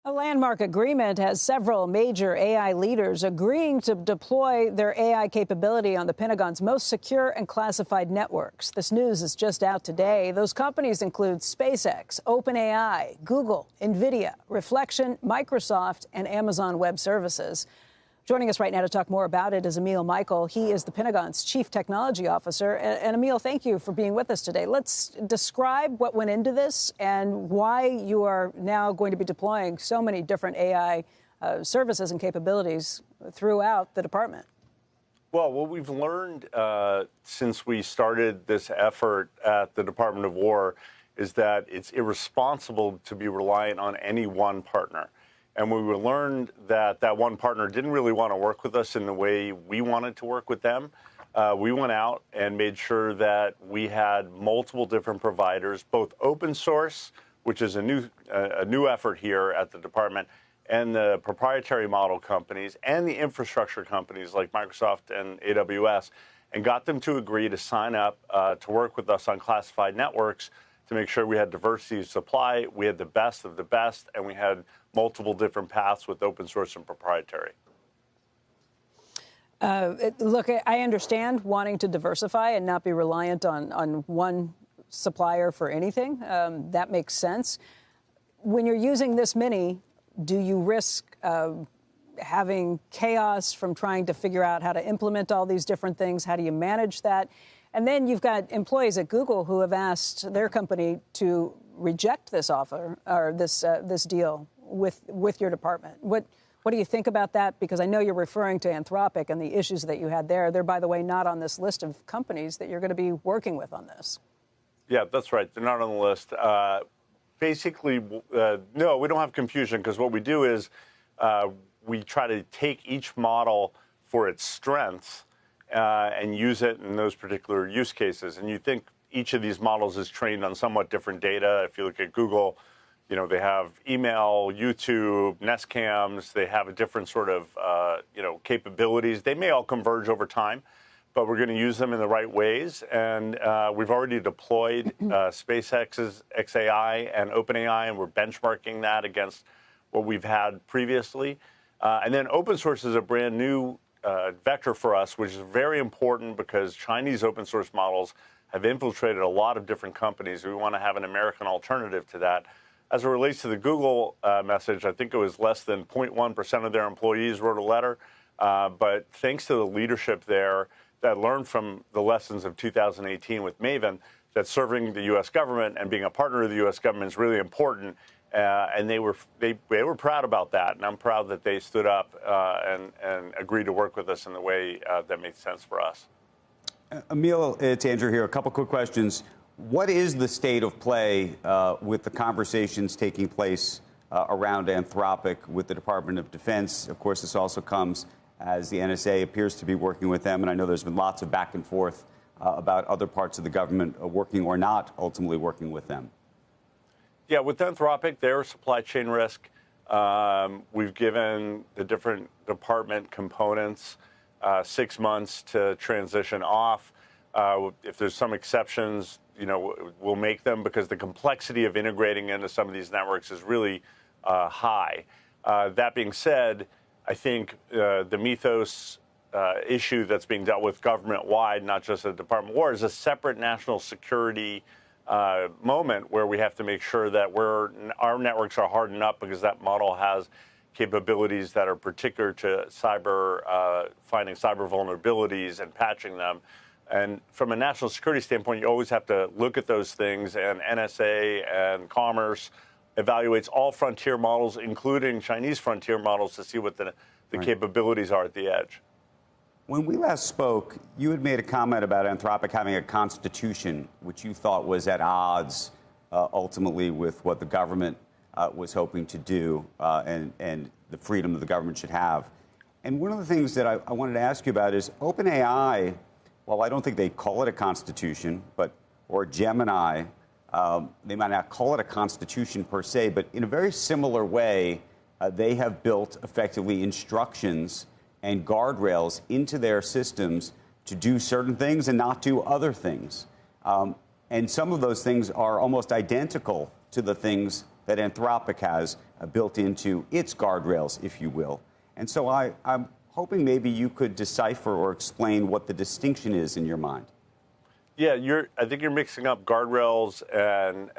A landmark agreement has several major AI leaders agreeing to deploy their AI capability on the Pentagon's most secure and classified networks. This news is just out today. Those companies include SpaceX, OpenAI, Google, NVIDIA, Reflection, Microsoft, and Amazon Web Services. Joining us right now to talk more about it is Emil Michael. He is the Pentagon's Chief Technology Officer. And Emil, thank you for being with us today. Let's describe what went into this and why you are now going to be deploying so many different AI services and capabilities throughout the department. Well, what we've learned since we started this effort at the Department of War is that it's irresponsible to be reliant on any one partner. And we learned that that one partner didn't really want to work with us in the way we wanted to work with them. We went out and made sure that we had multiple different providers, both open source, which is a new effort here at the department, and the proprietary model companies and the infrastructure companies like Microsoft and AWS, and got them to agree to sign up to work with us on classified networks to make sure we had diversity of supply, we had the best of the best, and we had multiple different paths with open source and proprietary. Look, I understand wanting to diversify and not be reliant on one supplier for anything. That makes sense. When you're using this many, do you risk having chaos from trying to figure out how to implement all these different things? How do you manage that? And then you've got employees at Google who have asked their company to reject this offer or this deal with your department. What do you think about that? Because I know you're referring to Anthropic and the issues that you had there. They're, by the way, not on this list of companies that you're going to be working with on this. Yeah, that's right. They're not on the list. Basically, no, we don't have confusion because what we do is we try to take each model for its strengths and use it in those particular use cases. And you think each of these models is trained on somewhat different data. If you look at Google, you know, they have email, YouTube, Nest cams. They have a different sort of, capabilities. They may all converge over time, but we're going to use them in the right ways. And we've already deployed SpaceX's XAI and OpenAI, and we're benchmarking that against what we've had previously. And then open source is a brand new vector for us, which is very important because Chinese open source models have infiltrated a lot of different companies. We want to have an American alternative to that. As it relates to the Google message, I think it was less than 0.1% of their employees wrote a letter. But thanks to the leadership there that learned from the lessons of 2018 with Maven, that serving the U.S. government and being a partner of the U.S. government is really important. And they were proud about that, and I'm proud that they stood up and agreed to work with us in the way that made sense for us. Emil, it's Andrew here. A couple quick questions. What is the state of play with the conversations taking place around Anthropic with the Department of Defense? Of course, this also comes as the NSA appears to be working with them, and I know there's been lots of back and forth about other parts of the government working or not ultimately working with them. Yeah, with Anthropic, their supply chain risk. We've given the different department components 6 months to transition off. If there's some exceptions, we'll make them because the complexity of integrating into some of these networks is really high. That being said, I think the Mythos issue that's being dealt with government-wide, not just at the Department of War, is a separate national security moment where we have to make sure that our networks are hardened up because that model has capabilities that are particular to finding cyber vulnerabilities and patching them. And from a national security standpoint, you always have to look at those things, and NSA and Commerce evaluates all frontier models, including Chinese frontier models, to see what the capabilities are at the edge. When we last spoke, you had made a comment about Anthropic having a constitution, which you thought was at odds ultimately with what the government was hoping to do and the freedom that the government should have. And one of the things that I wanted to ask you about is OpenAI, well, I don't think they call it a constitution, or Gemini, they might not call it a constitution per se, but in a very similar way, they have built effectively instructions and guardrails into their systems to do certain things and not do other things. And some of those things are almost identical to the things that Anthropic has. built into its guardrails, if you will. And so I'm hoping maybe you could decipher or explain what the distinction is in your mind. Yeah, I think you're mixing up guardrails and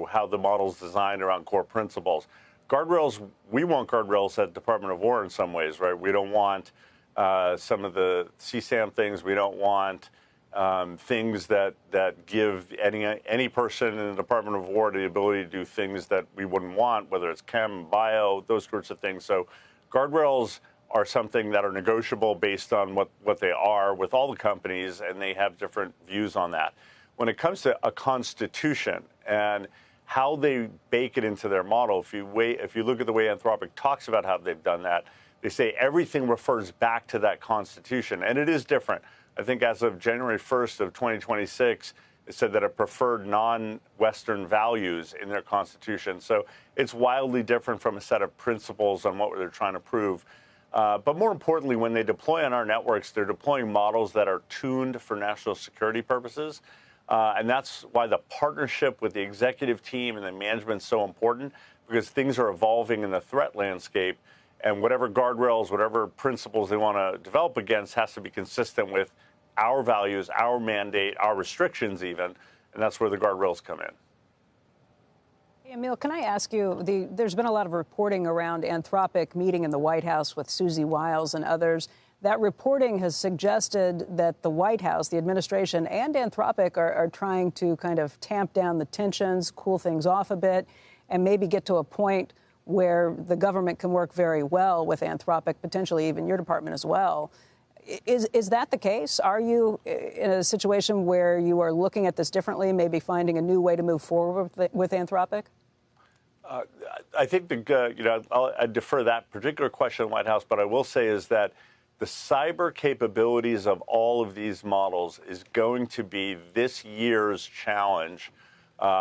how the model's designed around core principles. Guardrails, we want guardrails at Department of War in some ways, right? We don't want some of the CSAM things. We don't want things that give any person in the Department of War the ability to do things that we wouldn't want, whether it's chem, bio, those sorts of things. So guardrails are something that are negotiable based on what they are with all the companies, and they have different views on that. When it comes to a constitution and how they bake it into their model, if you look at the way Anthropic talks about how they've done that, they say everything refers back to that constitution, and it is different. I think as of January 1st of 2026, it said that it preferred non-Western values in their constitution. So it's wildly different from a set of principles on what they're trying to prove. But more importantly, when they deploy on our networks, they're deploying models that are tuned for national security purposes. And that's why the partnership with the executive team and the management is so important, because things are evolving in the threat landscape. And whatever guardrails, whatever principles they want to develop against has to be consistent with our values, our mandate, our restrictions even. And that's where the guardrails come in. Emil, can I ask you, there's been a lot of reporting around Anthropic meeting in the White House with Susie Wiles and others. That reporting has suggested that the White House, the administration, and Anthropic are trying to kind of tamp down the tensions, cool things off a bit, and maybe get to a point where the government can work very well with Anthropic, potentially even your department as well. Is that the case? Are you in a situation where you are looking at this differently, maybe finding a new way to move forward with Anthropic? I think I defer that particular question to the White House, but I will say is that the cyber capabilities of all of these models is going to be this year's challenge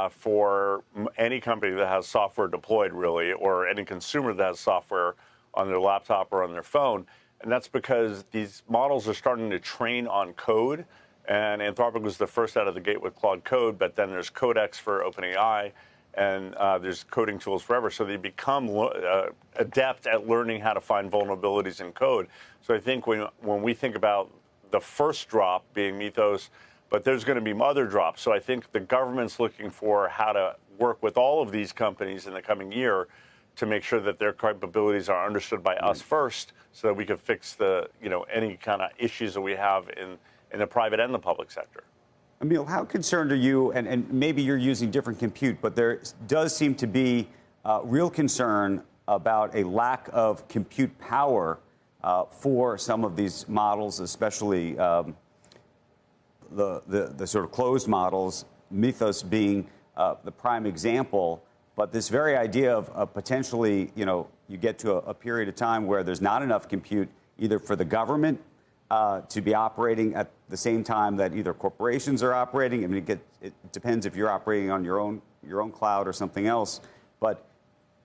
for any company that has software deployed, really, or any consumer that has software on their laptop or on their phone. And that's because these models are starting to train on code. And Anthropic was the first out of the gate with Claude Code, but then there's Codex for OpenAI, and there's coding tools forever. So they become adept at learning how to find vulnerabilities in code. So I think when we think about the first drop being Mythos, but there's going to be other drops. So I think the government's looking for how to work with all of these companies in the coming year to make sure that their capabilities are understood by us first, so that we can fix any kind of issues that we have in the private and the public sector. Emil, how concerned are you, and maybe you're using different compute, but there does seem to be real concern about a lack of compute power for some of these models, especially the sort of closed models, Mythos being the prime example. But this very idea of potentially, you get to a period of time where there's not enough compute either for the government to be operating at the same time that either corporations are operating. I mean, it depends if you're operating on your own cloud or something else. But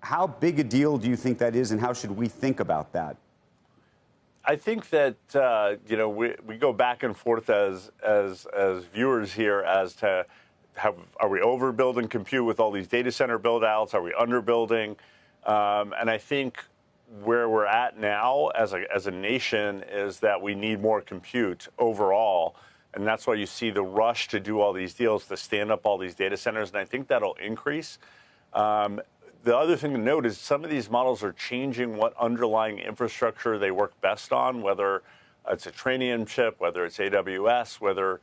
how big a deal do you think that is, and how should we think about that? I think that we go back and forth as viewers here as to are we overbuilding compute with all these data center build-outs? Are we underbuilding? And I think where we're at now as a nation is that we need more compute overall. And that's why you see the rush to do all these deals, to stand up all these data centers. And I think that'll increase. The other thing to note is some of these models are changing what underlying infrastructure they work best on, whether it's a Trainium chip, whether it's AWS, whether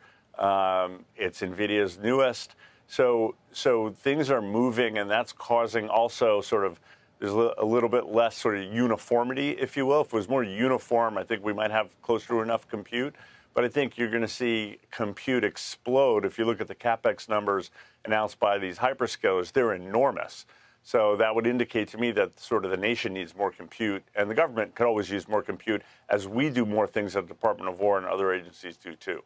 it's NVIDIA's newest. So things are moving, and that's causing also there's a little bit less sort of uniformity, if you will. If it was more uniform, I think we might have close to enough compute. But I think you're going to see compute explode. If you look at the CapEx numbers announced by these hyperscalers, they're enormous. So that would indicate to me that sort of the nation needs more compute, and the government could always use more compute as we do more things that the Department of War and other agencies do too.